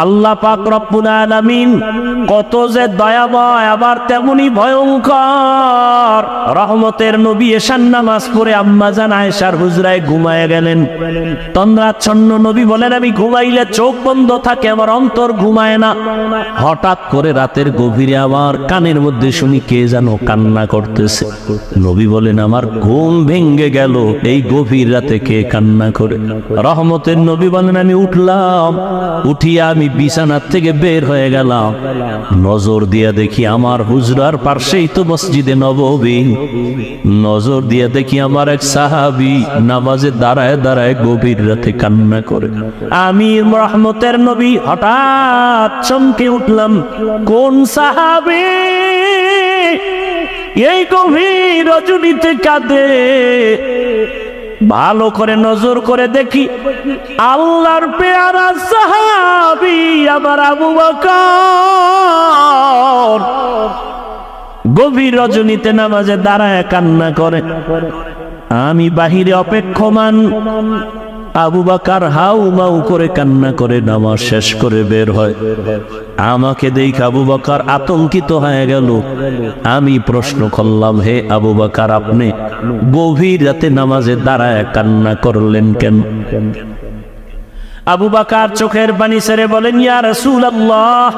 আল্লাহ পাক রব্বুল আলামিন কত যে দয়াময়, আবার তেমনি ভয়ঙ্কর। রহমতের নবী এশার নামাজ পড়ে আম্মাজান আয়েশার হুজরায় ঘুমায় গেলেন। তন্দ্রাচ্ছন্ন নবী বলেন, আমি ঘুমাইলে চোখ বন্ধ থাকে, আমার অন্তর ঘুমায় না। হঠাৎ করে রাতের গভীরে আমার কানের মধ্যে শুনি কে যেন কান্না করতেছে। নবী বলেন, আমার ঘুম ভেঙ্গে গেল, এই গভীর রাতে কে কান্না করে। রহমতের নবী বলেন, আমি উঠলাম, উঠিয়া আমি বিছানার থেকে বের হয়ে গেলাম। নজর দিয়া দেখি আমার হুজরার পাশেই তো মসজিদে নববী। নজর দিয়া দেখি আমার এক সাহাবী নামাজে দাঁড়ায় দাঁড়ায় গভীর রাতে কান্না করে। আমি রহমতের নবী হঠাৎ চমকে উঠলাম, কোন সাহাবী এই গভীর রজনীতে কাঁদে? ভালো করে নজর করে দেখি আল্লাহর পেয়ারা সাহাবী আমার আবু বকর গভীর রজনীতে নামাজে দাঁড়ায় কান্না করে। আমি বাহিরে অপেক্ষমান, আবু বকর হাউ মাউ করে কান্না করে নামাজ শেষ করে বের হয়। আমাকে দেখে আবু বকর আতঙ্কিত হয়ে গেল। আমি প্রশ্ন করলাম, হে আবু বকর, আপনি গভীর রাতে নামাজে দাঁড়ায় কান্না করলেন কেন? আবু বকর চোখের পানি ছেড়ে বলেন, ইয়া রাসূলুল্লাহ,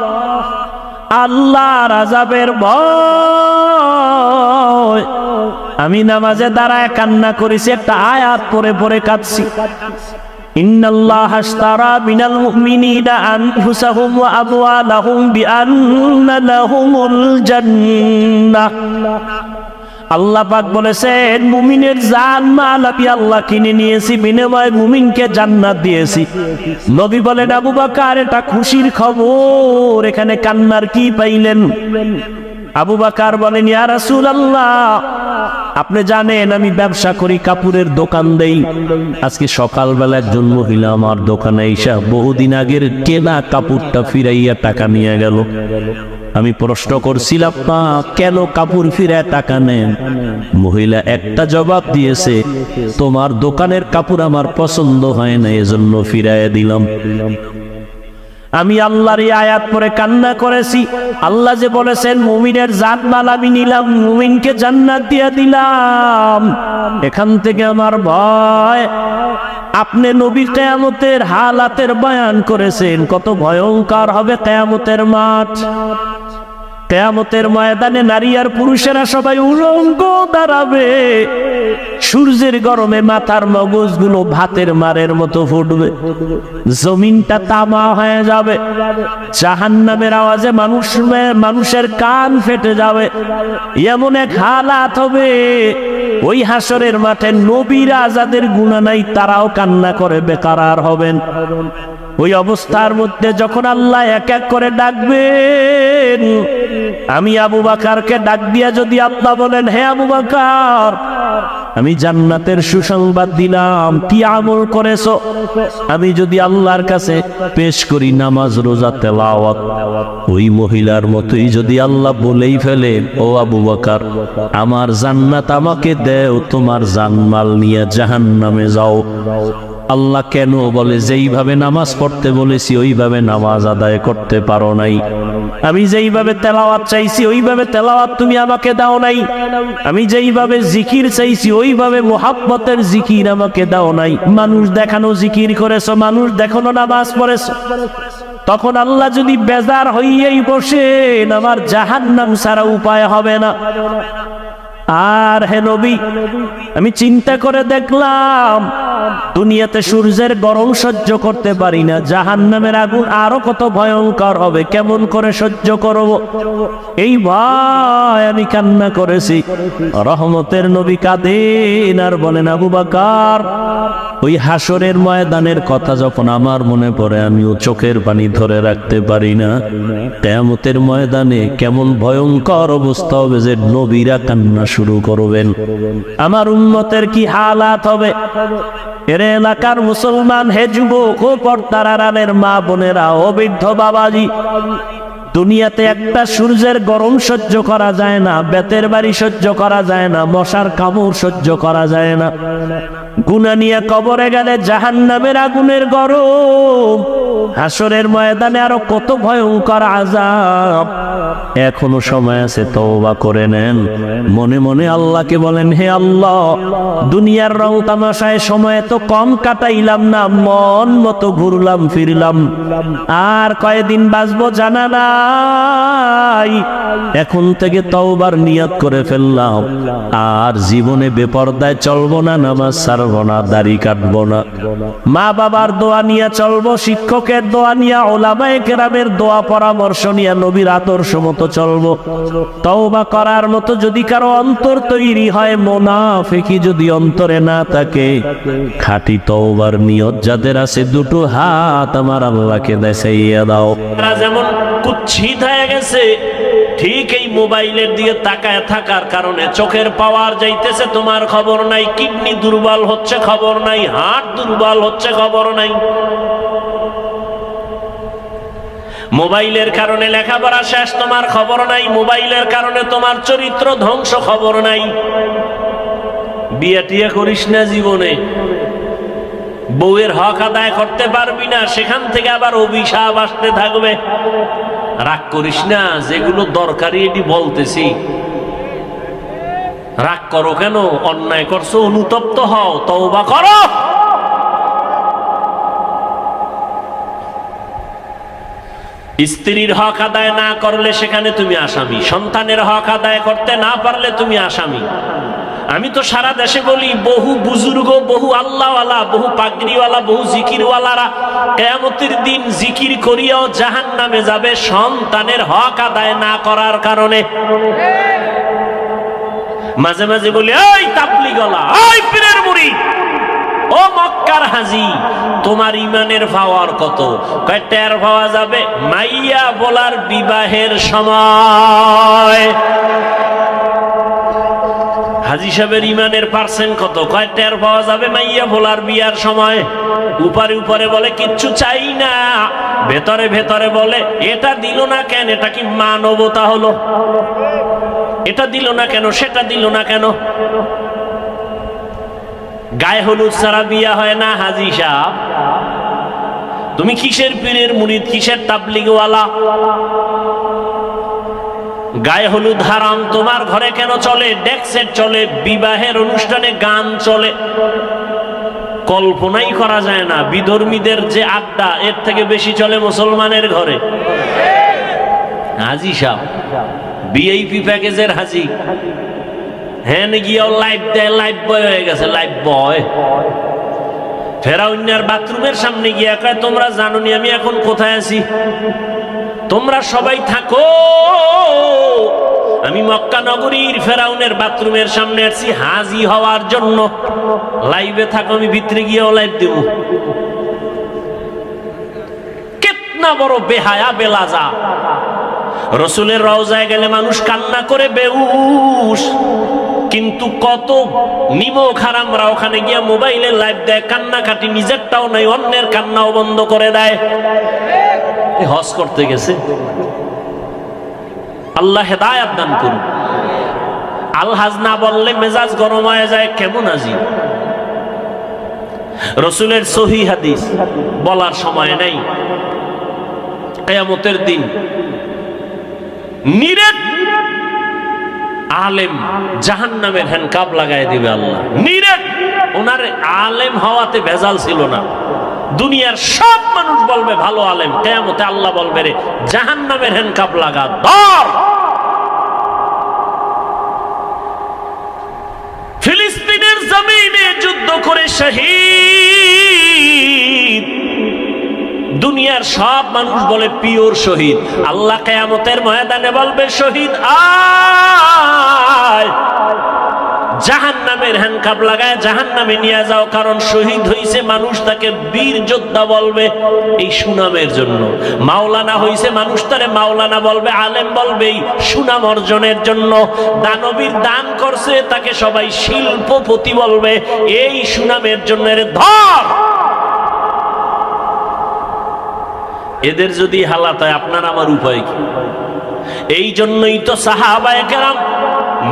আল্লাহর আযাবের ভয় আমি নামাজে দাঁড়ায় কান্না করেছি, একটা আয়াত পড়ে পড়ে কাঁদছি। ইন্নাল্লাহা আশতারা মিনাল মুমিনিনা আনফুসাহুম ওয়া আমওয়ালাহুম বিআন্না লাহুমুল জান্নাহ। আল্লাহ পাক বলেছেন, মুমিনের জান মাল আমি আল্লাহ কিনে নিয়েছি, বিনিময়ে মুমিনকে জান্নাত দিয়েছি। নবী বলেন, আবু বকর এটা খুশির খবর, এখানে কান্নার কি পাইলেন? আবু বকর বলেন, ইয়া রাসূলুল্লাহ, আপনি জানেন আমি ব্যবসা করি, কাপড়ের দোকান দেই। আজকে সকালবেলা একজন মহিলা আমার দোকানে এসে বহুদিন আগের কেনা কাপড়টা ফিরাইয়া টাকা নিয়ে গেল। আমি প্রশ্ন করছিলাম, না কেন কাপড় ফিরায় টাকা নেন? মহিলা একটা জবাব দিয়েছে, তোমার দোকানের কাপড় আমার পছন্দ হয় না, এজন্য ফিরাইয়া দিলাম। আমি আল্লাহর এই আয়াত পড়ে কান্না করেছি। আল্লাহ যে বলেছেন মুমিনের জানমাল আমি নিলাম, মুমিনকে জান্নাত দিয়ে দিলাম। এখান থেকে আমার ভয়, আপনি নবী কিয়ামতের হালাতের বয়ান করেছেন, কত ভয়ঙ্কর হবে কিয়ামতের মাঠ। কিয়ামতের ময়দানে নারী আর পুরুষেরা সবাই উলঙ্গ দাঁড়াবে। সূর্যের গরমে মাথার মগজগুলো ভাতের মারের মতো ফুটবে, জমিনটা তামা হয়ে যাবে। জাহান্নামের আওয়াজে মানুষের কান ফেটে যাবে। এমন এক হালাত হবে, ওই হাসরের মাঠে নবীরা যাদের গুনাহ নাই তারাও কান্না করে বেকারার হবেন। ওই অবস্থার মধ্যে যখন আল্লাহ এক এক করে ডাকবেন, আমি আবু বকরকে ডাক দিয়া যদি আল্লাহ বলেন, হে আবু বকর, আমি জান্নাতের সুসংবাদ দিলাম, কি আমল করেছো? আমি যদি আল্লাহর কাছে পেশ করি নামাজ, রোজা, তেলাওয়াত, ওই মহিলার মতোই যদি আল্লাহ বলেই ফেলেন, ও আবু বকর, আমার জান্নাত আমাকে দেও, তোমার জানমাল নিয়ে জাহান্নামে যাও। আল্লাহ কেন বলে, যেইভাবে নামাজ পড়তে বলেছি ওইভাবে নামাজ আদায় করতে পারো নাই। আমি যেইভাবে তেলাওয়াত চাইছি ওইভাবে তেলাওয়াত তুমি আমাকে দাও নাই। আমি যেইভাবে জিকির চাইছি ওইভাবে মুহাব্বতের জিকির আমাকে দাও নাই। মানুষ দেখানো জিকির করেছো, মানুষ দেখানো নামাজ পড়েছো। তখন আল্লাহ যদি বেজার হইয়াই বসেন, আমার জাহান্নাম ছাড়া উপায় হবে না। আর হে নবী, আমি চিন্তা করে দেখলাম দুনিয়াতে সূর্যের গরম সহ্য করতে পারি না, জাহান্নামের আগুন আরো কত ভয়ঙ্কর হবে, কেমন করে সহ্য করব? এই ভয় আমি কান্না করেছি। রহমতের নবী কাঁদেন আর বলেন, আবু বকর, ওই হাসরের ময়দানের কথা যখন আমার মনে পড়ে আমিও চোখের পানি ধরে রাখতে পারি না। কিয়ামতের ময়দানে কেমন ভয়ঙ্কর অবস্থা হবে যে নবীরা কান্না শুরু করবেন, আমার উম্মতের কি হালাত হবে। এর এলাকার মুসলমান, হে যুবক, ও পর্দার আড়ালের মা বোনেরা, ও বৃদ্ধ বাবাজি, দুনিয়াতে একটা সূর্যের গরম সহ্য করা যায় না, বেতের বাড়ি সহ্য করা যায় না, মশার কামড় সহ্য করা যায় না। গুনাহ নিয়ে কবরে গেলে জাহান্নামের আগুনের গরম, হাসরের ময়দানে আরো কত ভয়ঙ্কর আযাব। এখনো সময় আছে, তওবা করে নেন। মনে মনে আল্লাহকে বলেন, হে আল্লাহ, দুনিয়ার রং তামাশায় সময় তো কম কাটাইলাম না, মন মতো ঘুরলাম ফিরলাম, আর কয়দিন বাঁচবো জানা নাই। এখন থেকে তওবার নিয়ত করে ফেললাম, আর জীবনে বেপরদায় চলবো না, নামাজ ছাড়বো না, দাড়ি কাটবো না, মা বাবার দোয়া নিয়ে চলবো, শিক্ষকের দোয়া নিয়ে, ওলামায়ে কেরামের দোয়া পরামর্শ নিয়ে, নবীর আদর্শ মতো চলবো। তওবা করার মতো যদি কারো অন্তর তৈরি হয়, মুনাফিকি যদি অন্তরে না থাকে, খাঁটি তওবার নিয়ত যাদের আছে, দুটো হাত আমার আল্লাহকে দেখাইয়া দাও। যেমন কুচ্ছিত হয়ে গেছে, ঠিক এই মোবাইলের দিকে তাকায় থাকার কারণে চোখের পাওয়ার যাইতেছে, তোমার খবর নাই, কিডনি দুর্বল হচ্ছে খবর নাই, হার্ট দুর্বল হচ্ছে খবর নাই। মোবাইলের কারণে লেখাপড়া শেষ, তোমার খবর নাই। মোবাইলের কারণে তোমার চরিত্র ধ্বংস, খবর নাই। বিয়ে টিয়ে করিস না জীবনে, বউয়ের হক আদায় করতে পারবি না, সেখান থেকে আবার অভিশাপ আসতে থাকবে। রাগ করিস না, যেগুলো দরকারি এটি বলতেছি। রাগ করো কেন? অন্যায় করছো, অনুতপ্ত হও, তওবা করো। স্ত্রীর হক আদায় না করলে সেখানে তুমি আসামি, সন্তানের হক আদায় করতে না পারলে তুমি আসামি। আমি তো সারা দেশে বলি, বহু বুজুর্গ, বহু আল্লাহওয়ালা, বহু পাগড়িওয়ালা, বহু জিকিরওয়ালারা কিয়ামতের দিন জিকির করিয়াও জাহান্নামে যাবে সন্তানের হক আদায় না করার কারণে। মাঝে মাঝে বলি, ওই তাবলীগওয়ালা, ওই পীরের মুরিদ, ও মক্কার হাজী, তোমার ইমানের পাওয়ার কত? কয় টের পাওয়া যাবে মাইয়া বলার বিবাহের সময়। হাজী সাহেবের ইমানের পার্সেন্ট কত? কয় টের পাওয়া যাবে মাইয়া বলার বিয়ার সময়। উপরে উপরে বলে কিচ্ছু চাই না, ভেতরে ভেতরে বলে এটা দিল না কেন, এটা কি মানবতা হলো? এটা দিল না কেন, সেটা দিল না কেন? গায়ে হলুদ ছাড়া বিয়া হয় না হাজী সাহেব। তুমি কিসের পীরের মুরিদ, কিসের তাবলীগওয়ালা? গায়ে হলুদ হারাম, তোমার ঘরে কেন চলে? ডেক সেট চলে, বিবাহের অনুষ্ঠানে গান চলে, কল্পনাই করা যায় না। বিধর্মীদের যে আড্ডা, এর থেকে বেশি চলে মুসলমানের ঘরে। হাজী সাহেব ভিআইপি প্যাকেজের হাজী, হ্যাঁ গিয়েও লাইভ দেয়, লাইভ বয় হয়ে গেছে, লাইভ বয়। ফেরাউনের বাথরুমের সামনে গিয়া কয়, তোমরা জানো নি আমি এখন কোথায় আছি? তোমরা সবাই থাকো, আমি মক্কা নগরীর ফেরাউনের বাথরুমের সামনে আসছি হাজী হওয়ার জন্য। লাইভে থাকো, আমি ভিতরে গিয়েও লাইভ দেব। কেতনা বড় বেহায়া বেলাজা। রসুলের রওজায় গেলে মানুষ কান্না করে বেহুশ, কিন্তু কত নিমক হারামরা ওখানে গিয়া মোবাইলে লাইভ দেয়, কান্নাকাটি নিজেরটাও নাই, অন্যের কান্নাও বন্ধ করে দেয়। হজ করতে গেছে, আল্লাহ হেদায়াত দান করুন। আলহাজ না বললে মেজাজ গরম হয়ে যায়, কেমন আজি? রসুলের সহিহ হাদিস বলার সময় নাই। কিয়ামতের দিন নিরেট আলেম জাহান্নামের হ্যান্ডকাপ লাগাই দিবে আল্লাহ। নিরেট, ওনার আলেম হওয়াতে ভেজাল ছিল না। দুনিয়ার সব মানুষ বলবে ভালো আলেম, কিয়ামতে আল্লাহ বলবে রে জাহান্নামের হ্যান্ডকাপ লাগা, ধর। ফিলিস্তিনের জমিনে যুদ্ধ করে শহীদ, দুনিয়ার সব মানুষ বলে পিওর শহীদ। আল্লাহ কিয়ামতের ময়দানে বলবে শহীদ আয়, জাহান্নামের হ্যান্ডকাপ লাগায় জাহান্নামে নিয়ে যাও। কারণ শহীদ হইছে মানুষ তাকে বীর যোদ্ধা বলবে এই সুনামের জন্য। মাওলানা হইছে মানুষ তারে মাওলানা বলবে, আলেম বলবে এই সুনাম অর্জনের জন্য। দানবীর দান করছে তাকে সবাই শিল্পপতি বলবে এই সুনামের জন্য। ধর এদের যদি হালাত হয় আপনার আমার উপায় কি? এই জন্যই তো সাহাবায়ে কেরাম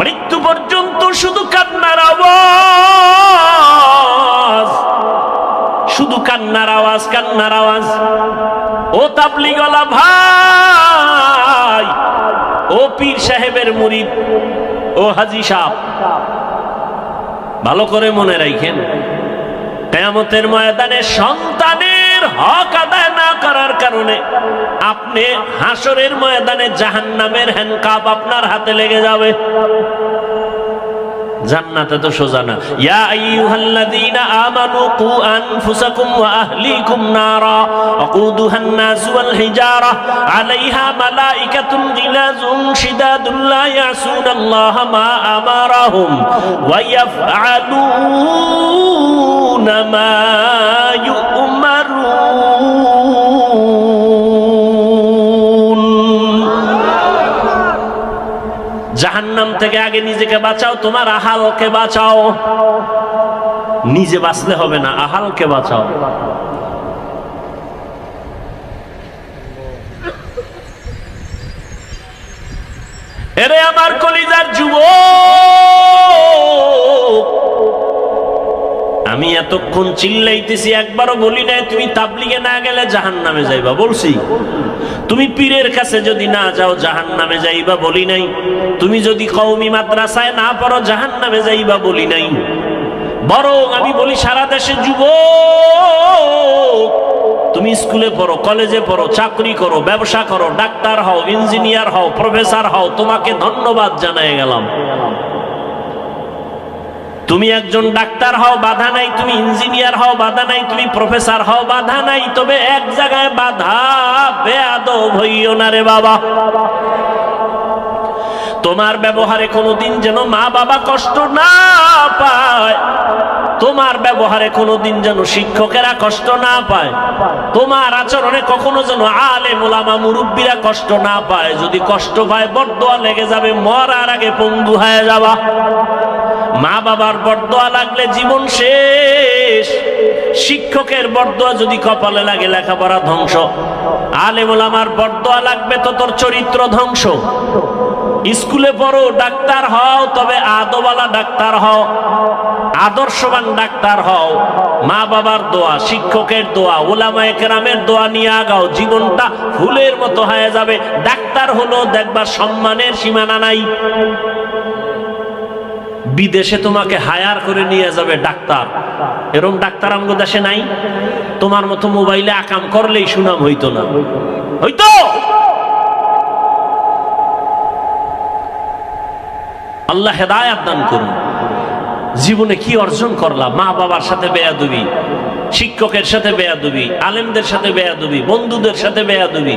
মৃত্যু পর্যন্ত শুধু কান্নার আওয়াজ, শুধু কান্নার আওয়াজ, কান্নার আওয়াজ। ও তাবলীগওয়ালা ভাই, ও পীর সাহেবের মুরিদ, ও হাজী সাহেব, ভালো করে মনে রাখেন, কিয়ামতের ময়দানে সন্তানের হক আদায় না করার কারণে আপনি হাসরের ময়দানে জাহান্নামের হ্যান্ডকাপ আপনার হাতে লেগে যাবে। জান্নাতে তো সোজা না। ইয়া আইয়ুহাল্লাযীনা আমানু কু আনফুসাকুম ওয়া আহলিকুম নারা ওয়াকুদুহান নাস ওয়াল হিজারা আলাইহা মালাইকাতুন গিলাযুন শিদাদুন লা ইয়াসুনাল্লাহা মা আমারাহুম ওয়া ইয়াফআলুনা মা ইউমারুন। জাহান্নাম থেকে আগে নিজেকে বাঁচাও, তোমার আহালকে বাঁচাও। নিজে বাঁচলে হবে না, আহালকে বাঁচাও। এরে আমার কলিজার যুবক, আমি এতক্ষণ চিল্লাইতেছি, একবারও বলি নাই তুমি তাবলীগে না গেলে জাহান্নামে যাইবা, বলছি? তুমি পীরের কাছে যদি না যাও জাহান্নামে যাইবা, বলি নাই? তুমি যদি কওমি মাদ্রাসায় না পড়ো জাহান্নামে যাইবা, বলি নাই? বরং আমি বলি সারা দেশে যুবক, তুমি স্কুলে পড়ো, কলেজে পড়ো, চাকরি করো, ব্যবসা করো, ডাক্তার হও, ইঞ্জিনিয়ার হও, প্রফেসর হও, তোমাকে ধন্যবাদ জানাই গেলাম। তুমি একজন ডাক্তার হও, বাধা নাই। তুমি ইঞ্জিনিয়ার হও, বাধা নাই। তুমি প্রফেসর হও, বাধা নাই। তবে এক জায়গায় বাধা, বেয়াদব হইও না রে বাবা। তোমার ব্যবহারে কোনোদিন যেন মা বাবা কষ্ট না পায়, তোমার ব্যবহারে কোনোদিন যেন শিক্ষকেরা কষ্ট না পায়, তোমার আচরণে কখনো যেন আলেম ওলামা মুরব্বীরা কষ্ট না পায়। যদি কষ্ট পায় বরদোয়া লেগে যাবে, মরার আগে পঙ্গু হয়ে যাবা। মা বাবার বরদোয়া লাগলে জীবন শেষ। শিক্ষকের বরদোয়া যদি কপালে লাগে লেখাপড়া ধ্বংস। আলেম ওলামার বরদোয়া লাগবে তো তোর চরিত্র ধ্বংস। স্কুলে পড়ো, ডাক্তার হও, তবে আদওয়ালা ডাক্তার হও, আদর্শবান ডাক্তার হও। মা বাবার দোয়া, শিক্ষকের দোয়া, উলামায়ে কেরামের দোয়া নিয়ে আগাও, জীবনটা ফুলের মতো হয়ে যাবে। ডাক্তার হলো দেখবা সম্মানের সীমানা নাই। বিদেশে তোমাকে হায়ার করে নিয়ে যাবে ডাক্তার, এরকম ডাক্তার আমগো দেশে নাই। তোমার মতো মোবাইলে আকাম করলেই সুনাম হইতো না, হইতো? আল্লাহ হেদায়েত দান করুন। জীবনে কি অর্জন করলাম? মা বাবার সাথে বেয়াদবি, শিক্ষকের সাথে বেয়াদবি, আলেমদের সাথে বেয়াদবি, বন্ধুদের সাথে বেয়াদবি।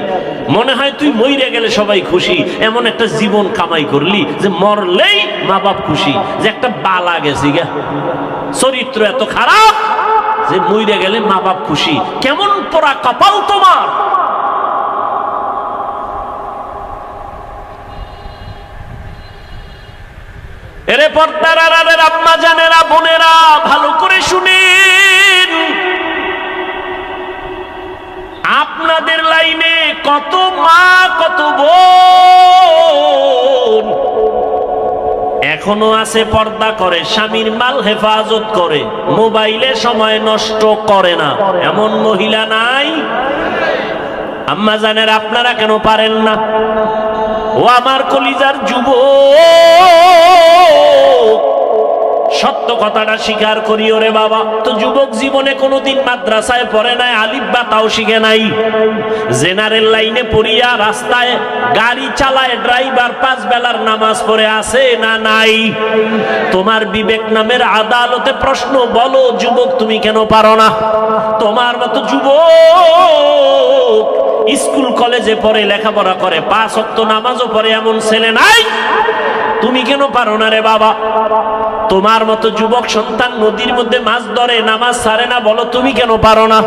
মনে হয় তুই মইরে গেলে সবাই খুশি, এমন একটা জীবন কামাই করলি যে মরলেই মা বাপ খুশি, যে একটা বালা গেছি গা। চরিত্র এত খারাপ যে মইরে গেলে মা বাপ খুশি। কেমন পোড়া কপাল তোমার! এরে পর্দার আড়ালের আম্মা জানেরা, বোনেরা, ভালো করে শুনেন। আপনাদের লাইনে কত মা, কত বোন এখনো আছে পর্দা করে, স্বামীর মাল হেফাজত করে, মোবাইলে সময় নষ্ট করে না। এমন মহিলা নাই? আম্মা জানেরা, আপনারা কেন পারেন না? ও আমার কলিজার যুবক, সত্য কথাটা স্বীকার করি ওরে বাবা। তো যুবক জীবনে কোনোদিন মাদ্রাসায় পড়ে নাই, আলিফ বা তাও শিখে নাই। জেনারেল লাইনে পড়িয়া রাস্তায় গাড়ি চালায়, ড্রাইভার 5 বেলার নামাজ পড়ে আছে না নাই? তোমার বিবেক নামের আদালতে প্রশ্ন, বলো যুবক তুমি কেন পারো না? তোমার মতো যুবক স্কুল কলেজে পড়ে, লেখাপড়া করে, 5 ওয়াক্ত নামাজও পড়ে এমন ছেলে নাই। তুমি কেন পারো না রে বাবা? তোমার মতো যুবক সন্তান নদীর মধ্যে মাছ ধরে, নামাজ ছাড়ে না, বলো তুমি কেন পারো না?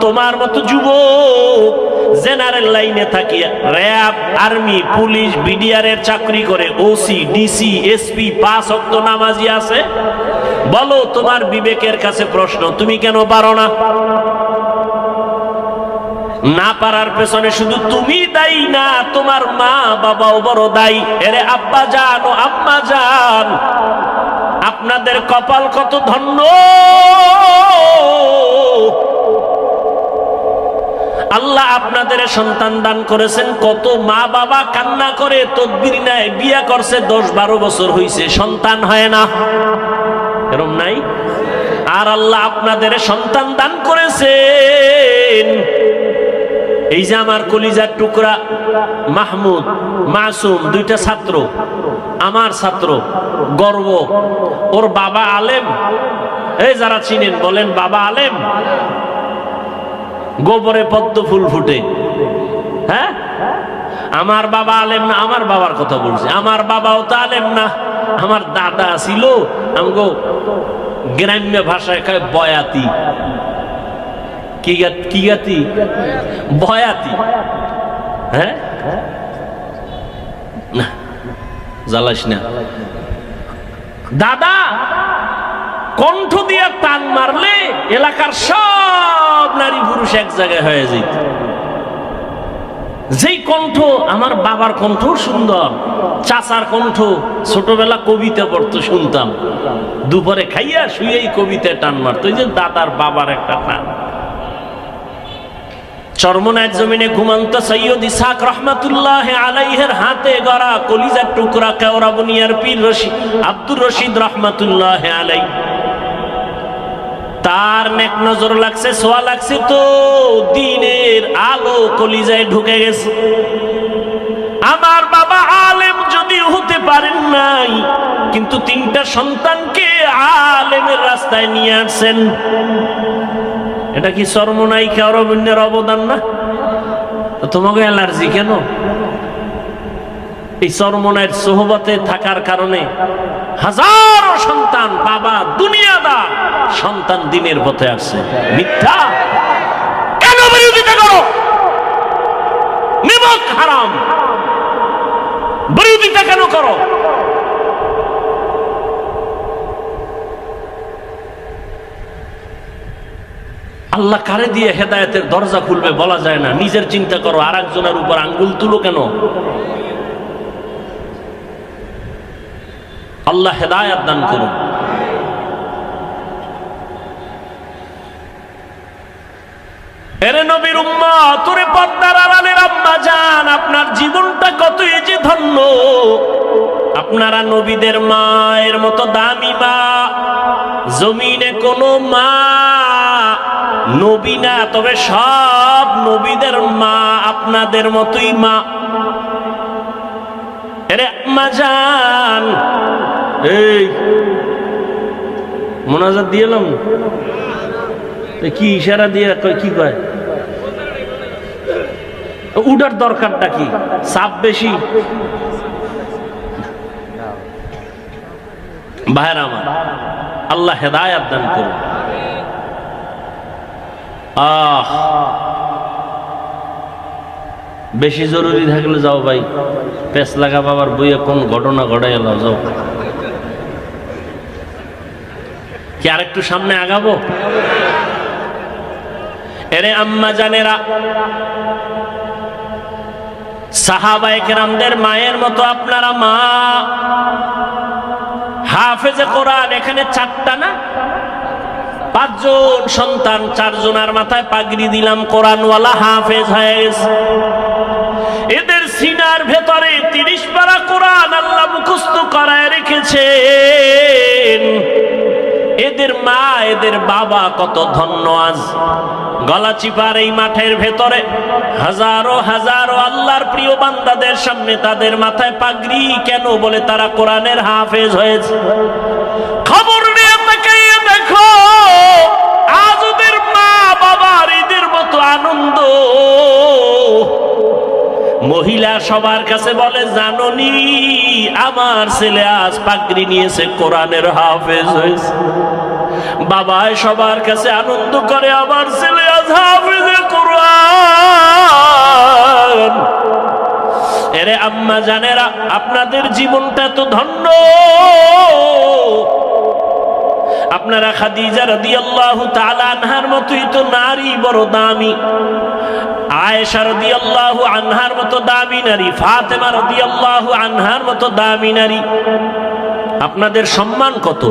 তোমার মতো যুবক জেনারেল লাইনে থাকি, র‍্যাব, আর্মি, পুলিশ, বিডিআর এর চাকরি করে, ওসি, ডিসি, এসপি, 5 ওয়াক্ত নামাজি আছে, বলো তোমার বিবেকের কাছে প্রশ্ন, তুমি কেন পারো না? না পারার পেছনে শুধু তুমি দায়ী না, তোমার মা বাবাও বড় দায়ী। এরে আব্বা জান ও আম্মা জান, আপনাদের কপাল কত ধন্য। আল্লাহ আপনাদের সন্তান দান করেছেন। কত মা বাবা কান্না করে তদবির নেয়, বিয়ে করছে 10-12 বছর হইছে, সন্তান হয় না, এরকম নাই? আর আল্লাহ আপনাদের সন্তান দান করেছেন। এই যে আমার কলিজার টুকরা মাহমুদ, মাসুম, 2টা ছাত্র, আমার ছাত্র, গর্ব। ওর বাবা আলেম, এই যারা চিনেন বলেন বাবা আলেম। গোবরে পদ্ম ফুল ফুটে। হ্যাঁ, আমার বাবা আলেম না, আমার বাবার কথা বলছি। আমার বাবাও তো আলেম না, আমার দাদা ছিল আমগো গ্রাম্য ভাষায় কয় বয়াতি। কি গাতি? বয়াতি। হ্যাঁ, না জ্বালাস না। দাদা কণ্ঠ দিয়ে টান মারলে এলাকার সব নারী পুরুষ এক জায়গায় হয়ে যেত। যেই কণ্ঠ, আমার বাবার কণ্ঠ সুন্দর, চাচার কণ্ঠ, ছোটবেলা কবিতা পড়তো শুনতাম, দুপুরে খাইয়া শুয়েই কবিতায় টান মারতো। এই যে দাদার বাবার একটা টান। চরমনায়ের জমিনে ঘুমন্ত সৈয়দ ইসহাক রহমাতুল্লাহ আলাইহির হাতে গড়া কলিজার টুকরা কেওড়া বুনিয়ার পীর আব্দুর রশিদ রহমাতুল্লাহ আলাইহি, তার নেক নজর লাগছে, সোয়া লাগছে তো দিনের আলো কলিজায় ঢুকে গেছে। আমার বাবা আলেম যদি হতে পারেন নাই, কিন্তু 3টা সন্তানকে আলেমের রাস্তায় নিয়ে আসছেন। এটা কি চরমনাই কেওড়াবন্যের অবদান না? তোমাকে অ্যালার্জি কেন? এই চরমনাইয়ের সোহবতে থাকার কারণে হাজারো সন্তান, বাবা দুনিয়াদার, সন্তান দিনের পথে আসছে। মিথ্যা কেন বিরোধিতা করো? নিমক হারাম, বিরোধিতা কেন করো? আল্লাহ কারে দিয়ে হেদায়েতের দরজা খুলবে বলা যায় না। নিজের চিন্তা করো, আর একজনের উপর আঙ্গুল তুলো কেন? আল্লাহ হেদায়েত দান করুন। এরে নবীর উম্মত, ওরে পর্দার আড়ালের আম্মা জান, আপনার জীবনটা কতই যে ধন্য। আপনারা নবীদের মায়ের মতো দামি মা জমিনে কোনো মা নবী না, তবে সব নবীদের মা আপনাদের মতোই মা। এরে আম্মা জান, এই মোনাজাত দিলাম, কি ইশারা দিয়ে কি কয়? উঠার দরকারটা কি? চাপ বেশি? ভাইরা আমার, আল্লাহ হেদায়েত দান করুন। বেশি জরুরি থাকলে যাও ভাই, পেছ লাগা বাবার বইয়ে কোন ঘটনা ঘটাই এলাও, যাও। কি আরেকটু সামনে আগাবো? এরে আম্মা জানেরা, সাহাবায়ে কেরামদের মায়ের মতো আপনারা মা। হাফেজে কোরআন এখানে 4টা না 5 জন সন্তান, 4 জনের মাথায় পাগড়ি দিলাম, কোরআনওয়ালা হাফেজ হয়ে গেছে। এদের সিনার ভেতরে 30 পারা কোরআন আল্লাহ মুখস্থ করায় রেখেছেন। এদের মা, এদের বাবা কত ধন্য। আজ গলাচিপার এই মাঠের ভেতরে হাজারো হাজারো আল্লাহর প্রিয় বান্দাদের সামনে তাদের মাথায় পাগড়ি কেন? বলে তারা কোরআনের হাফেজ হয়েছে। খবর নিয়ে তাকাইয়ে দেখো, আজ ওদের মা বাবার ঈদের মতো আনন্দ। মহিলা সবার কাছে বলে, জাননি আমার ছেলে আজ পাগড়ি নিয়েছে, কোরআনের হাফেজ হয়েছে। বাবাই সবার কাছে আনন্দ করে, আমার ছেলে আজ হাফেজে কোরআন। এরে আম্মা জানেরা, আপনাদের জীবনটা তো ধন্য। আপনারা খাদিজা রাদিয়াল্লাহু তাআলা আনহার মতোই তো নারী, বড় দামি। আয়েশা রাদিয়াল্লাহু আনহার মতো দামি নারী, ফাতেমা রাদিয়াল্লাহু আনহার মতো দামি নারী। আপনাদের সম্মান কত?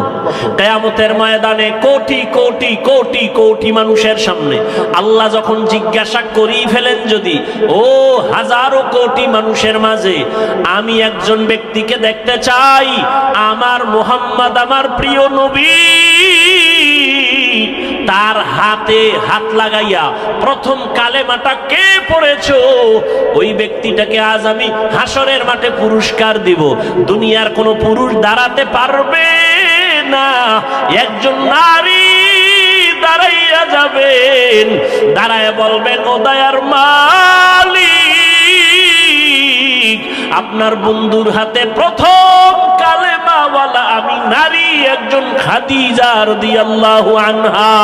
কিয়ামতের ময়দানে কোটি কোটি কোটি কোটি মানুষের সামনে আল্লাহ যখন জিজ্ঞাসা করেই ফেলেন, যদি ও হাজারো কোটি মানুষের মাঝে আমি একজন ব্যক্তিকে দেখতে চাই, আমার মুহাম্মদ, আমার প্রিয় নবী, তার হাতে হাত লাগাইয়া প্রথম কালেমাটা কে পড়েছো, ওই ব্যক্তিটাকে আজ আমি হাসরের মাঠে পুরস্কার দিব। দুনিয়ার কোন পুরুষ দাঁড়াতে পারবে না, একজন নারী দাঁড়াইয়া যাবেন, দাঁড়ায় বলবেন, ও দয়ার মালিক, আপনার বন্ধুর হাতে প্রথম কালেমাওয়ালা আমি নারী, একজন খাদিজা রাদিয়াল্লাহু আনহা।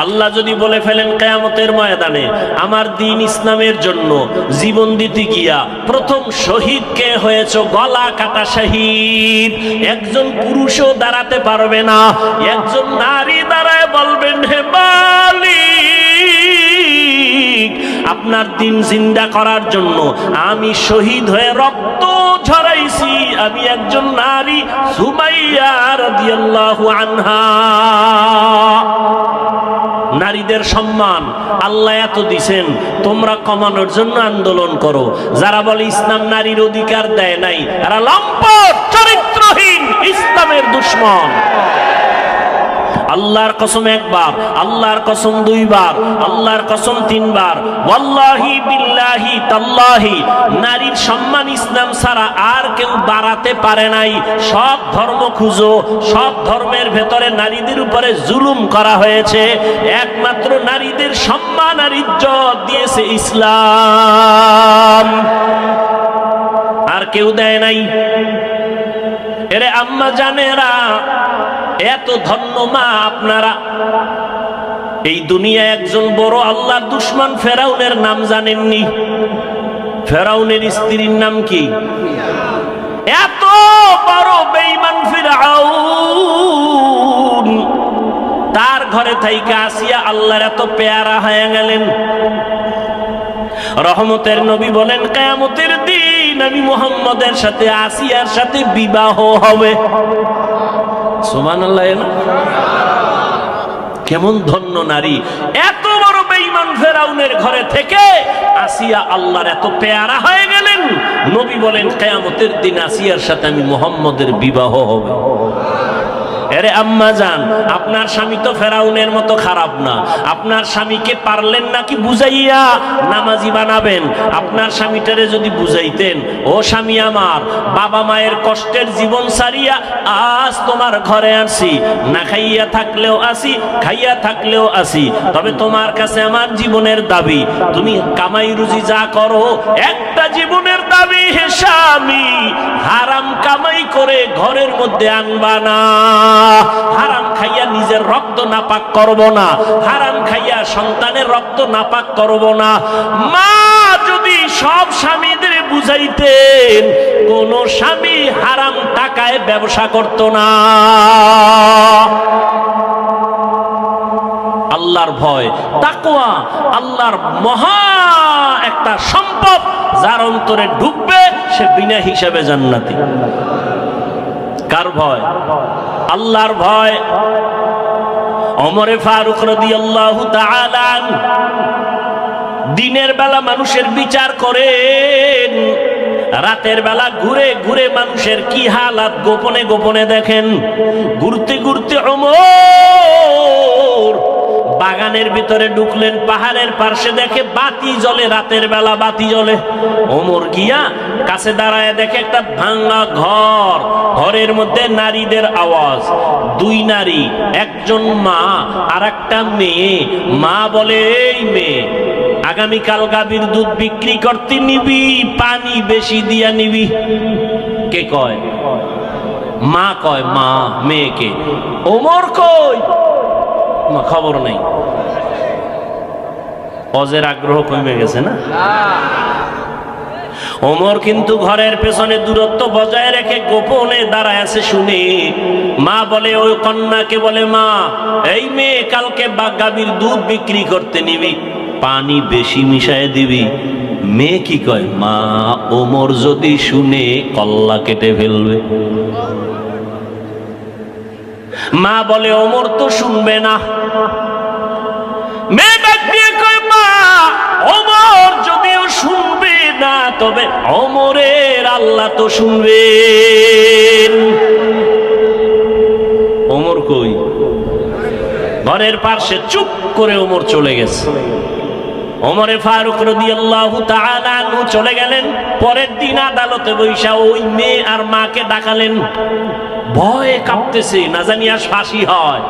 আল্লাহ যদি বলে ফেলেন কিয়ামতের ময়দানে আমার দ্বীন ইসলামের জন্য জীবন দিতে গিয়া প্রথম শহীদ কে হয়েছ, গলা কাটা শহীদ, একজন পুরুষও দাঁড়াতে পারবে না, একজন নারী দাঁড়ায় বলবেন, হে মালিক, আপনার দ্বীন জিন্দা করার জন্য আমি শহীদ হয়ে রক্ত ঝরাইছি, আমি একজন নারী, সুমাইয়া রাদিয়াল্লাহু আনহা। নারীদের সম্মান আল্লাহ এত দিছেন, তোমরা কমানোর জন্য আন্দোলন করো। যারা বলে ইসলাম নারীর অধিকার দেয় নাই, এরা লম্পট, চরিত্রহীন, ইসলামের দুশমন। আল্লাহর কসম একবার, আল্লাহর কসম দুইবার, আল্লাহর কসম তিনবার, ওয়াল্লাহি বিল্লাহি তাল্লাহি, নারীর সম্মান ইসলাম ছাড়া আর কেউ বাড়াতে পারে নাই। সব ধর্ম খুঁজো, সব ধর্মের ভেতরে নারীদের উপরে জুলুম করা হয়েছে, একমাত্র নারীদের সম্মান আর ইজ্জত দিয়েছে ইসলাম, আর কেউ দেয় নাই। এরে আম্মা জানেরা, এত ধন্য মা আপনারা। এই দুনিয়ায় একজন বড় আল্লাহর দুশমন ফেরাউনের নাম জানেননি? ফেরাউনের স্ত্রীর নাম কি? এত বড় বেঈমান ফিরআউন, তার ঘরে থাইকা আসিয়া আল্লাহর এত পেয়ারা হয়ে গেলেন। রহমতের নবী বলেন, কিয়ামতের দিন আমি মুহাম্মদের সাথে আসিয়ার সাথে বিবাহ হবে। সুবহানাল্লাহ। কেমন ধন্য নারী! এত বড় বেঈমান ফেরাউনের ঘরে থেকে আসিয়া আল্লাহর এত পেয়ারা হয়ে গেলেন। নবী বলেন, কিয়ামতের দিন আসিয়ার সাথে আমি মুহাম্মদের বিবাহ হবে। এরে আম্মা জান, আপনার স্বামী তো ফেরাউনের মতো খারাপ না। আপনার স্বামীকে পারলেন নাকি বুঝাইয়া নামাজি বানাবেন? আপনার স্বামীটারে যদি বুঝাইতেন, ও স্বামী আমার, বাবা মায়ের কষ্টের জীবন সারিয়া আজ তোমার ঘরে আসি, না খাইয়া থাকলেও আসি, খাইয়া থাকলেও আসি, তবে তোমার কাছে আমার জীবনের দাবি, তুমি কামাই রুজি যা করো, একটা জীবনের দাবি, হে স্বামী, হারাম কামাই করে ঘরের মধ্যে আনবা না, হারাম খাইয়া নিজের রক্ত নাপাক করব না, হারাম খাইয়া সন্তানের রক্ত নাপাক করব না। মা যদি সব স্বামীদের বুঝাইতেন, কোন স্বামী হারাম টাকায় ব্যবসা করত না। আল্লাহর ভয়, তাকওয়া, আল্লাহর মহা একটা সম্পদ, যার অন্তরে ঢুকবে সে বিনা হিসাবে জান্নাতি। কার ভয়? আল্লাহর ভয়। ওমরে ফারুক রাদিয়াল্লাহু তাআলা আনহু দিনের বেলা মানুষের বিচার করেন, রাতের বেলা ঘুরে ঘুরে মানুষের কি হালাত গোপনে গোপনে দেখেন। ঘুরতে ঘুরতে ওমর বাগানের ভিতরে ঢুকলেন, পাহাড়ের পাশে দেখে বাতি জ্বলে, রাতের বেলা বাতি জ্বলে। ওমর গিয়া কাছে দাঁড়ায় দেখে একটা ভাঙা ঘর, ঘরের মধ্যে নারীদের আওয়াজ, দুই নারী, একজন মা আর একটা মেয়ে। মা বলে, এই মেয়ে, আগামীকাল গাভীর দুধ বিক্রি করতে নিবি, পানি বেশি দিয়া নিবি। কে কয়? মা কয়, মা মেয়েকে। ওমর কই? খবর নেই। হজের আগ্রহ কমে গেছে না? ওমর কিন্তু ঘরের পেছনে দূরত্ব বজায় রেখে গোপনে দাঁড়ায় আছে শুনে মা বলে, ওই কন্যাকে বলে, মা এই মেয়ে কালকে গাভীর দুধ বিক্রি করতে নিবি, পানি বেশি মিশায় দিবি। মেয়ে কি কয়, মা ওমর যদি শুনে কল্লা কেটে ফেলবে। মা বলে, ওমর তো শুনবে না। মেয়ে ডাক দিয়ে কয়, মা ওমর যদিও শুনবে না, তবে ওমরের আল্লাহ তো শুনবেন। ওমর কই? ঘরের পাশে চুপ করে ওমর চলে গেছে। ওমরে ফারুক রাদিয়াল্লাহু তাআলা আনহু চলে গেলেন। পরের দিন আদালতে বৈশা ওই মেয়ে আর মাকে ডাকালেন। ভয়ে কাঁপতেছে, না জানি আর ফাঁসি হয়।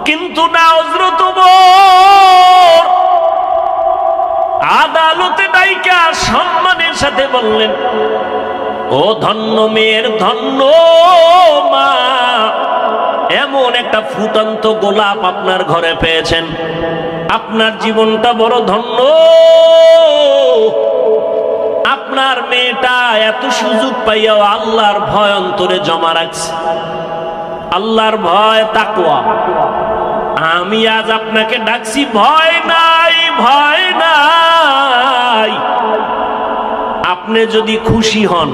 কিন্তু না, হযরত ওমর আদালতে ডাইকা সম্মানের সাথে বললেন, ও ধন্য মেয়ের ধন্য মা, এমন একটা ফুটন্ত গোলাপ আপনার ঘরে পেয়েছেন, আপনার জীবনটা বড় ধন্য। আপনার মেয়েটা এত সুযোগ পাইয়াও আল্লাহর ভয় অন্তরে জমা রাখছে, আল্লাহর ভয়, তাকওয়া। আমি আজ আপনাকে ডাকছি, ভয় নাই, ভয় নাই। আপনি যদি খুশি হন,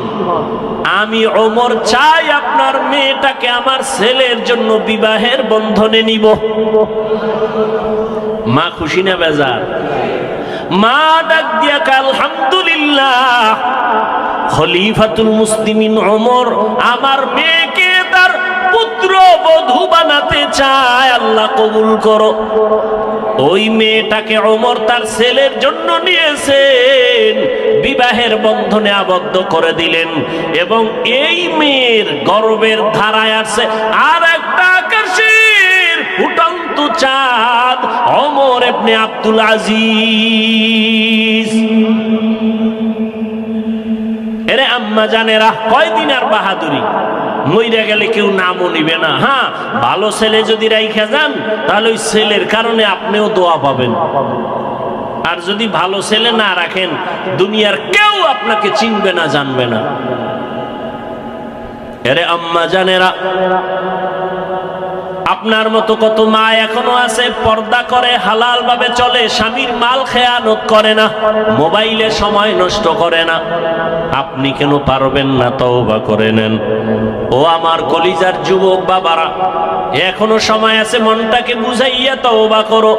আমি ওমর চাই আপনার মেয়েটাকে আমার ছেলের জন্য বিবাহের বন্ধনে নিব। মা খুশি না বেজার? মা ডাক দিয়া আলহামদুলিল্লাহ, খলিফাতুল মুসলিমিন ওমর আমার মেয়েকে তার পুত্র বধূ বানাতে চায়, আল্লাহ কবুল করো। ওই মেয়েটাকে ওমর তার ছেলের জন্য নিয়েছেন, বিবাহের বন্ধনে আবদ্ধ করে দিলেন। এবং এই মেয়ের গর্বের ধারায় আছে আর একটা আকাশের ফুটন্ত চাঁদ, ওমর ইবনে আব্দুল আজিজ। এরে আম্মা জানেরা, কয়দিন আর বাহাদুরি, মইরা গেলে কেউ নামও নিবে না। হ্যাঁ, ভালো ছেলে যদি রাইখা যান, তাহলে ওই ছেলের কারণে আপনিও দোয়া পাবেন। আর যদি ভালো ছেলে না রাখেন, দুনিয়ার কেউ আপনাকে চিনবে না, জানবে না। এরে আম্মা জানেরা, আপনার মতো কত মা এখনো আছে, পর্দা করে, হালাল ভাবে চলে, স্বামীর মাল খেয়ানত করে না, মোবাইলে সময় নষ্ট করে না। আপনি কেন পারবেন না? তওবা করে নেন। ও আমার কলিজার যুবক বাবারা, এখনো সময় আছে, মনটাকে বুঝাইয়া তওবা করো।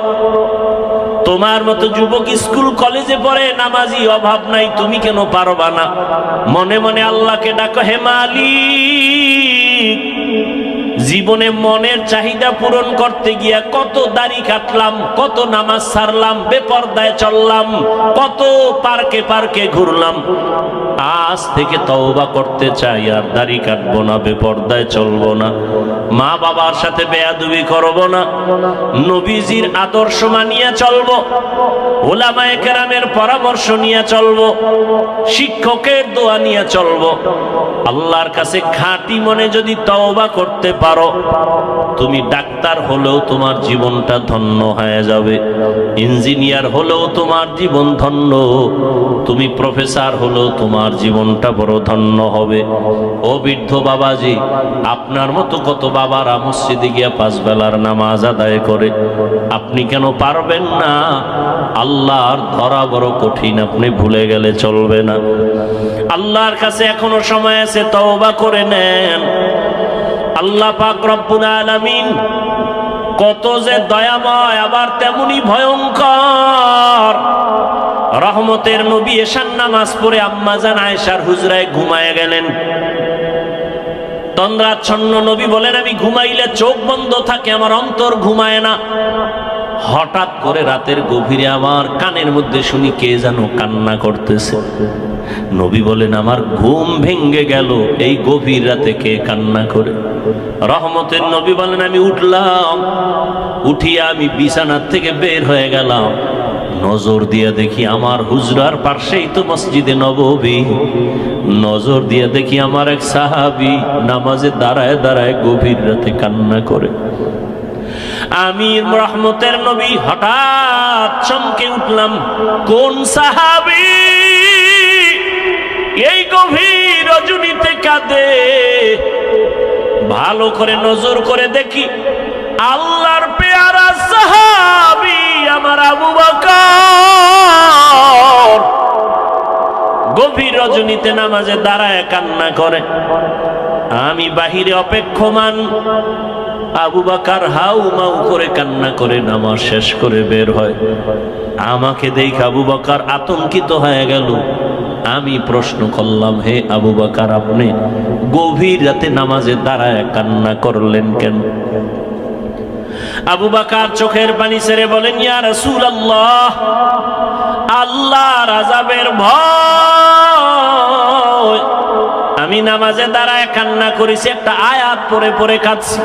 তোমার মতো যুবক স্কুল কলেজে পড়ে, নামাজি, অভাব নাই, তুমি কেন পারবা না? মনে মনে আল্লাহকে ডাকো, হে মালিক, জীবনে মনের চাহিদা পূরণ করতে গিয়া কত দাড়ি কাটলাম, কত নামাজ ছাড়লাম, বেপরদায় চললাম, কত পার্কে পার্কে ঘুরলাম। আজ থেকে তওবা করতে চাই, আর দাড়ি কাটবো না, বেপরদায় চলবো না, মা বাবার সাথে বেয়াদবি করবো না, নবীজির আদর্শ মানিয়া চলবো, উলামায়ে কেরামের পরামর্শ নিয়ে চলবো, শিক্ষকের দোয়া নিয়ে চলবো। আল্লাহর কাছে খাঁটি মনে যদি তওবা করতে পারো, তুমি ডাক্তার হলেও তোমার জীবনটা ধন্য হয়ে যাবে, ইঞ্জিনিয়ার হলেও তোমার জীবন ধন্য, তুমি প্রফেসর হলেও তোমার জীবনটা বড় ধন্য হবে। ও বৃদ্ধ বাবাজি, আপনার মতো কত বাবারা মসজিদে গিয়া 5 বেলার নামাজ আদায় করে, আপনি কেন পারবেন না? আল্লাহর ধরা বড় কঠিন, আপনি ভুলে গেলে চলবে না। আল্লাহর কাছে এখনো সময় আছে, তওবা করে নেন। আল্লাহ পাক রব্বুল আলামিন কত যে দয়াময়, আবার তেমনি ভয়ঙ্কর। রহমতের নবী এশার নামাজ পড়ে আম্মা জান আয়েশার হুজরায় ঘুমায় গেলেন। তন্দ্রাচ্ছন্ন নবী বলেন, আমি ঘুমাইলে চোখ বন্ধ থাকে, আমার অন্তর ঘুমায় না। হঠাৎ করে রাতের গভীরে আমার কানের মধ্যে শুনি কে যেন কান্না করতেছে। নবী বলেন, আমার ঘুম ভেঙ্গে গেল, এই গভীর রাতে কে কান্না করে? রহমতের নবী বলেন, আমি উঠলাম, উঠিয়া আমি বিছানার থেকে বের হয়ে গেলাম, নজর দিয়ে দেখি আমার হুজরার পাশেই তো মসজিদে নববী, নজর দিয়ে দেখি আমার এক সাহাবী নামাজে দাঁড়ায় দাঁড়ায় গভীর রাতে কান্না করে। আমি রহমতের নবী হঠাৎ চমকে উঠলাম, কোন সাহাবী? এই গভীর রজনীতে কাঁদে। ভালো করে নজর করে দেখি, আল্লাহর পেয়ারা সাহাবী আমার আবু বকর গভীর রজনীতে নামাজে দাঁড়ায় কান্না করে। আমি বাহিরে অপেক্ষমান, আবু বকর হাউ মাউ করে কান্না করে নামাজ শেষ করে বের হয়। আমাকে দেখে আবু বকর আতঙ্কিত হয়ে গেল। আমি প্রশ্ন করলাম, হে আবু বকর, আপনি গভীর রাতে নামাজে দাঁড়ায় কান্না করলেন কেন? আবু বকর চোখের পানি ছেড়ে বলেন, ইয়া রাসূলুল্লাহ, আল্লাহর আযাবের ভয় আমি নামাজে দাঁড়ায় কান্না করেছি, একটা আয়াত পড়ে পড়ে কাঁদছি।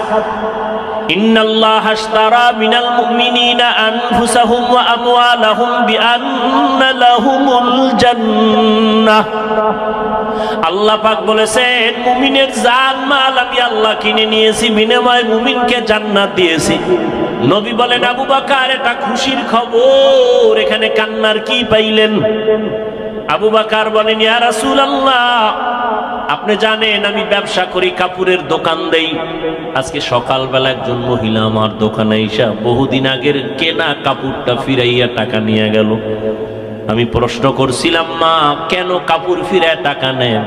ইন্নাল্লাহা আশতারা মিনাল মুমিনিনা আনফুসাহুম ওয়া আমওয়ালাহুম বিআন্না লাহুমুল জান্নাহ। আল্লাহ পাক বলেছেন, মুমিনের জান মাল আমি আল্লাহ কিনে নিয়েছি, বিনিময়ে মুমিনকে জান্নাত দিয়েছি। নবী বলেন, আবু বকর এটা খুশির খবর, এখানে কান্নার কি পাইলেন? আবু বকর বলেন, ইয়া রাসূলুল্লাহ, আপনি জানেন আমি ব্যবসা করি, কাপড়ের দোকান দেই। আজকে সকালবেলা একজন মহিলা আমার দোকানে এসে বহুদিন আগের কেনা কাপড়টা ফিরাইয়া টাকা নিয়ে গেল। আমি প্রশ্ন করছিলাম, মা কেন কাপড় ফিরায় টাকা নেন?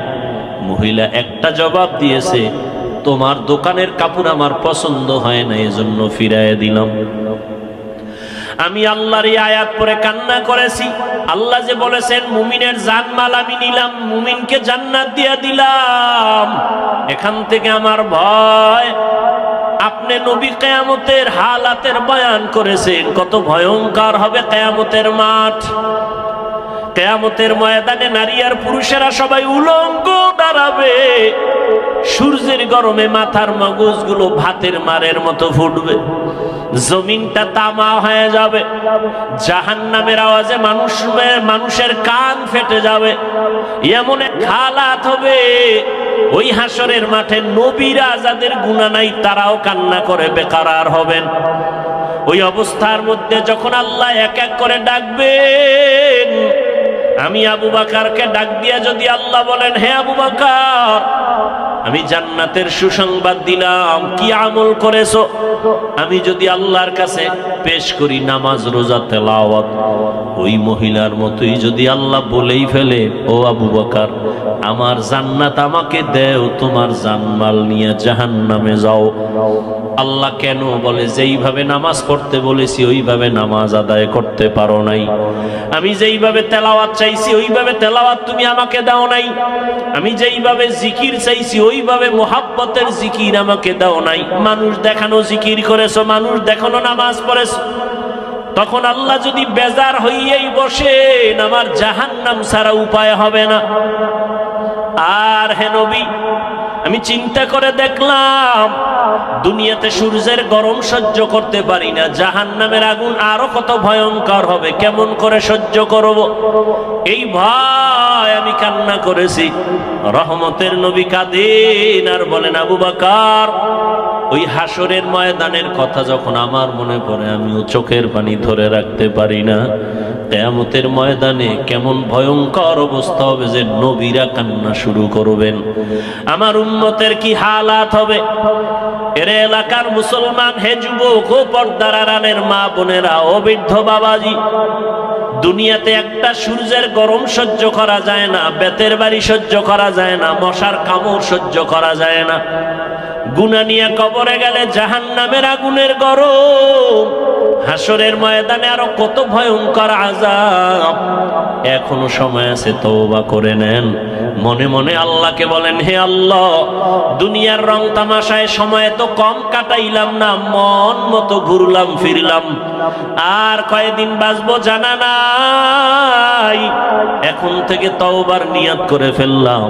মহিলা একটা জবাব দিয়েছে, তোমার দোকানের কাপড় আমার পছন্দ হয় না, এজন্য ফিরাইয়া দিলাম। আমি আল্লাহর এই আয়াত পড়ে কান্না করেছি। আল্লাহ যে বলেছেন মুমিনের জানমাল আমি নিলাম, মুমিনকে জান্নাত দিয়ে দিলাম, এখান থেকে আমার ভয়। আপনি নবী কিয়ামতের হালাতের বয়ান করেছেন, কত ভয়ঙ্কর হবে কিয়ামতের মাঠ। কিয়ামতের ময়দানে নারী আর পুরুষেরা সবাই উলঙ্গ দাঁড়াবে। সূর্যের গরমে মাথার মগজগুলো ভাতের মারের মতো ফুটবে, জমিনটা তামা হয়ে যাবে, জাহান্নামের আওয়াজে মানুষের কান ফেটে যাবে। এমন এক হালাত হবে, ওই হাসরের মাঠে নবীরা যাদের গুনাহ নাই তারাও কান্না করে বেকারার হবেন। ওই অবস্থার মধ্যে যখন আল্লাহ এক এক করে ডাকবেন, আমি আবু বকরকে ডাক দিয়া যদি আল্লাহ বলেন, হে আবু বকর, আমি জান্নাতের সুসংবাদ দিলাম, কি আমল করেছো? আমি যদি আল্লাহর কাছে পেশ করি নামাজ, রোজা, তেলাওয়াত, ওই মহিলার মতোই যদি আল্লাহ বলেই ফেলে, ও আবু বকর, আমার জান্নাত আমাকে দেও, তোমার জানমাল নিয়ে জাহান্নামে যাও। আল্লাহ কেন বলে, যেইভাবে নামাজ পড়তে বলেছি ওইভাবে নামাজ আদায় করতে পারো নাই। আমি যেইভাবে তেলাওয়াত চাইছি ওইভাবে তেলাওয়াত তুমি আমাকে দাও নাই। আমি যেইভাবে জিকির চাইছি ওইভাবে মুহাব্বতের জিকির আমাকে দাও নাই। মানুষ দেখানো জিকির করেছো, মানুষ দেখানো নামাজ পড়েছো। তখন আল্লাহ যদি বেজার হইয়াই বসেন, আমার জাহান্নাম ছাড়া উপায় হবে না। আর হে নবী, আমি চিন্তা করে দেখলাম দুনিয়াতে সূর্যের গরম সহ্য করতে পারি না, জাহান্নামের আগুন আরো কত ভয়ঙ্কর হবে, কেমন করে সহ্য করব? এই ভয় আমি কান্না করেছি। রহমতের নবী কাঁদেন আর বলেন, আবু বকর, ওই হাসরের ময়দানের কথা যখন আমার মনে পড়ে আমিও চোখের পানি ধরে রাখতে পারি না। কিয়ামতের ময়দানে কেমন ভয়ঙ্কর অবস্থা হবে যে নবীরা কান্না শুরু করবেন, আমার উম্মতের কি হালাত হবে। এর এলাকার মুসলমান, হে যুবক, ও পর্দার আড়ালের মা বোনেরা, ও বৃদ্ধ বাবাজি, দুনিয়াতে একটা সূর্যের গরম সহ্য করা যায় না, বেতের বাড়ি সহ্য করা যায় না, মশার কামড় সহ্য করা যায় না। গুনাহ নিয়ে কবরে গেলে জাহান্নামের আগুনের গরম, হাসরের ময়দানে আরো কত ভয়ঙ্কর আযাব। এখনো সময় আছে, তওবা করে নেন। মনে মনে আল্লাহকে বলেন, হে আল্লাহ, দুনিয়ার রং তামাশায় সময় তো কম কাটাইলাম না, মন মতো ঘুরলাম ফিরলাম, আর কয়দিন বাঁচবো জানা নাই। এখন থেকে তওবার নিয়ত করে ফেললাম,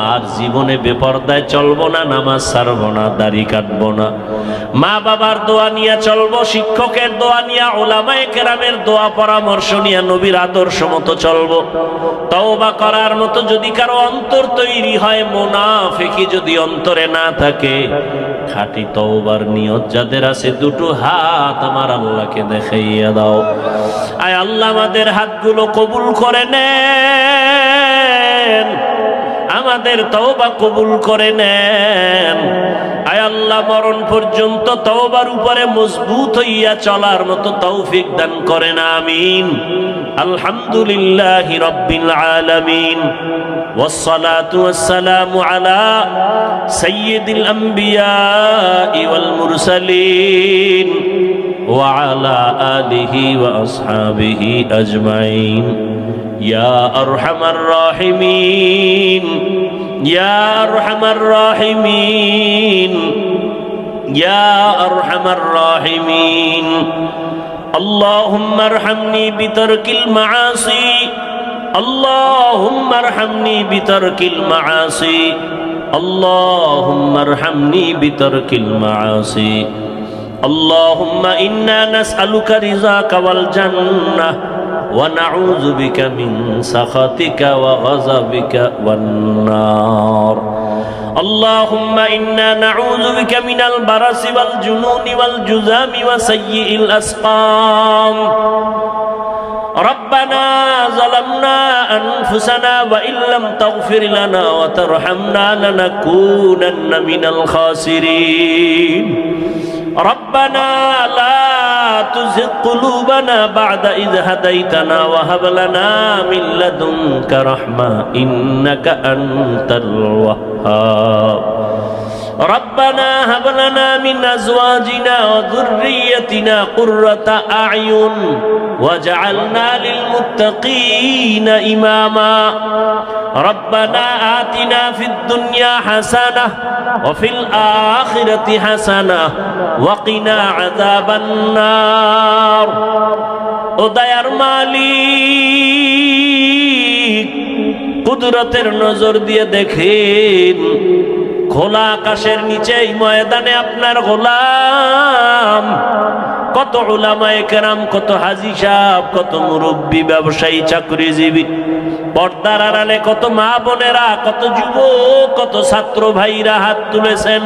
আর জীবনে বেপরদায় চলবো না, নামাজ ছাড়বো না, দাড়ি কাটবো না, মা বাবার দোয়া নিয়ে চলবো, শিক্ষকের দোয়া নিয়ে, উলামায়ে কেরামের দোয়া পরামর্শ নিয়ে নবীর আদর্শ মতো চলবো। তওবা করার মতো যদি কারো অন্তর তৈরি হয়, মুনাফিকি যদি অন্তরে না থাকে, খাঁটি তওবার নিয়ত যাদের আছে, দুটো হাত আমার আল্লাহকে দেখাইয়া দাও। আয় আল্লাহ, আমাদের হাতগুলো কবুল করে নেন। আমাদের তওবা কবুল করে নেন। আয় আল্লাহ, মরণ পর্যন্ত তওবার উপরে মজবুত হইয়া চলার মতো তৌফিক দান করেন, আমিন। আলহামদুলিল্লাহি রাব্বিল আলামিন, والصلاة والسلام على سيد الأنبياء والمرسلين وعلى آله وأصحابه أجمعين يا أرحم الراحمين يا أرحم الراحمين يا أرحم الراحمين اللهم ارحمني بترك المعاصي اللهم ارحمني بترك المعاصي اللهم ارحمني بترك المعاصي اللهم إنا نسألك رضاك والجنة ونعوذ بك من سخطك وغضبك والنار اللهم إنا نعوذ بك من البرص والجنون والجذام وسيء الأسقام ربنا ظلمنا أنفسنا وإن لم تغفر لنا وترحمنا لنكونن من الخاسرين ربنا لا تزغ قلوبنا بعد إذ هديتنا وهب لنا من لدنك رحمة إنك أنت الوهاب ربنا هب لنا من أزواجنا وذريتنا قرة أعين وجعلنا للمتقين إماما ربنا آتنا في الدنيا حسنة وفي الآخرة حسنة وقنا عذاب النار উদয়ার মালিক, কুদরতের নজর দিয়ে দেখেন খোলা আকাশের নিচে এই ময়দানে আপনার গোলাম কত উলামায়ে কেরাম, কত হাজী সাহেব, কত মুরব্বী, ব্যবসায়ী, চাকরিজীবী, পর্দার আড়ালে কত মা বোনেরা, কত যুবক, কত ছাত্র ভাইরা হাত তুলেছেন।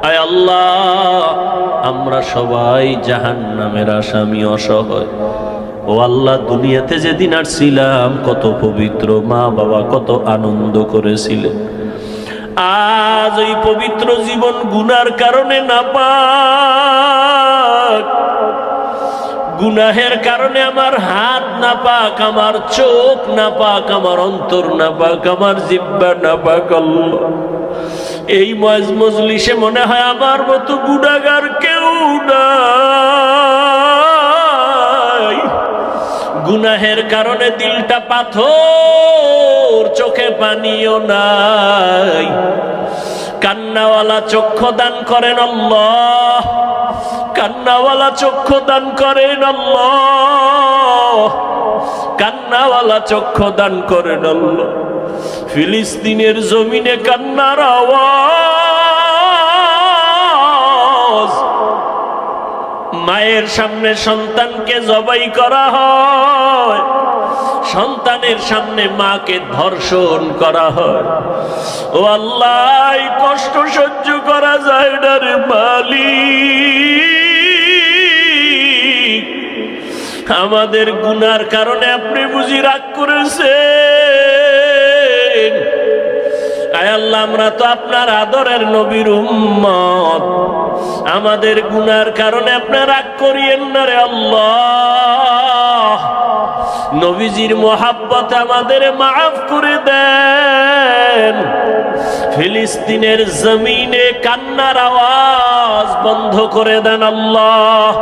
আয় আল্লাহ, আমরা সবাই জাহান্নামের আসামি, অসহায়। ও আল্লাহ, দুনিয়াতে যেদিন আসছিলাম কত পবিত্র মা বাবা, কত আনন্দ করেছিলেন। আজ ওই পবিত্র জীবন গুনার কারণে নাপাক, গুনাহের কারণে আমার হাত নাপাক, আমার চোখ নাপাক, আমার অন্তর নাপাক, আমার জিহ্বা নাপাক। আল্লাহ, এই মজলিসে মনে হয় আমার মতো গুনাহগার কেউ নাই। গুনাহের কারণে দিলটা পাথর, চোখে পানিও নাই। কান্নাওয়ালা চক্ষু দান করেন আল্লাহ, কান্নাওয়ালা চক্ষু দান করেন আল্লাহ, কান্নাওয়ালা চক্ষু দান করেন আল্লাহ। ফিলিস্তিনের জমিনে কান্নার আওয়াজ, মায়ের সামনে সন্তানকে জবাই করা হয়, সন্তানের সামনে মাকে ধর্ষণ করা হয়। ও আল্লাহ, এই কষ্ট সহ্য করা যায় না রে মালিক। আমাদের গুনার কারণে আপনি বুঝি রাগ করেছেন। আয় আল্লাহ, আমরা তো আপনার আদরের নবীর উম্মত, আমাদের গুনার কারণে আপনি রাগ করিয়েন না রে আল্লাহ। নবীজির মোহাব্বত আমাদের মাফ করে দেন। ফিলিস্তিনের জমিনে কান্নার আওয়াজ বন্ধ করে দেন আল্লাহ।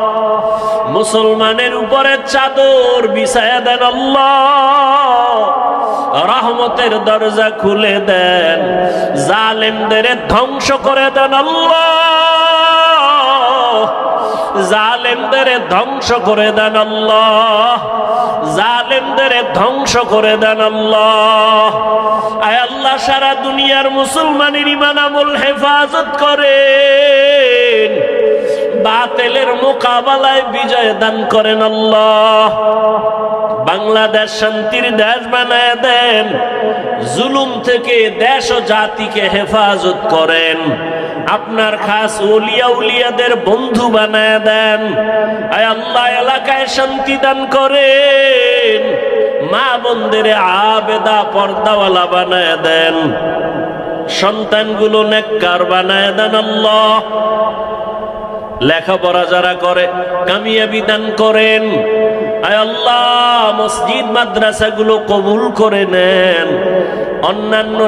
মুসলমানের উপরে চাদর বিছায়া দেন আল্লাহ। রহমতের দরজা খুলে দেন, জালেমদের ধ্বংস করে দেন আল্লাহ। জালেমদের ধ্বংস করে দেন আল্লাহ, জালেমদের ধ্বংস করে দেন আল্লাহ। আয় আল্লাহ, সারা দুনিয়ার মুসলমানের ঈমান আমল হেফাজত করেন, বাতিলের মোকাবেলায় বিজয় দান করেন আল্লাহ। বাংলাদেশ শান্তির দেশ বানায় দেন, জুলুম থেকে দেশ ও জাতিকে হেফাজত করেন। আপনার খাস ওলিয়া উলিয়াদের বন্ধু বানায় দেন। আয় আল্লাহ, এলাকায় শান্তি দান করেন, মা বোনদের আবেদা পর্দাওয়ালা বানায় দেন, সন্তানগুলো নেককার বানায় দেন আল্লাহ। লেখাপড়া যারা করে কামিয়াবি দান করেন আয় আল্লাহ। মসজিদ মাদ্রাসাগুলো কবুল করে নেন। অন্যান্য